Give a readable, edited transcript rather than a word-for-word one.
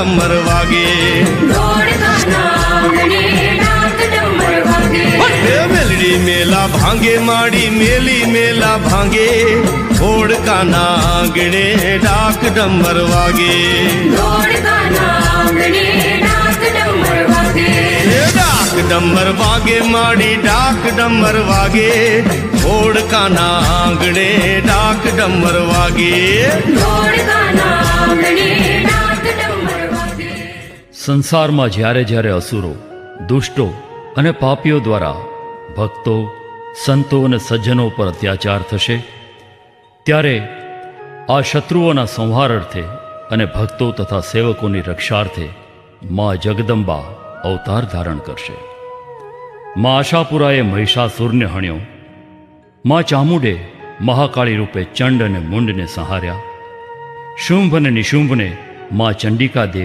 ડમર વાગે મેલડી મેલા ભાંગે માડી મેલી મેલા ભાંગે ધોળકાના આંગણે ડાક ડમર વાગે ડાક ડમર વાગે માડી ડાક ડમર વાગે ધોળકાના આંગણે ડાક ડમર વાગે. સંસારમાં જ્યારે જ્યારે અસુરો, દુષ્ટો અને પાપીઓ દ્વારા ભક્તો, સંતો અને સજ્જનો પર અત્યાચાર થશે, ત્યારે આ શત્રુઓના સંહાર અર્થે અને ભક્તો તથા સેવકોની રક્ષાર્થે મા જગદંબા અવતાર ધારણ કરશે. મા આશાપુરાએ મહિષાસુરને હણ્યો. મા ચામુંડે મહાકાળી રૂપે ચંડ અને મુંડને સંહાર્યા. શુંભ અને નિશુંભને મા ચંડિકા દેવી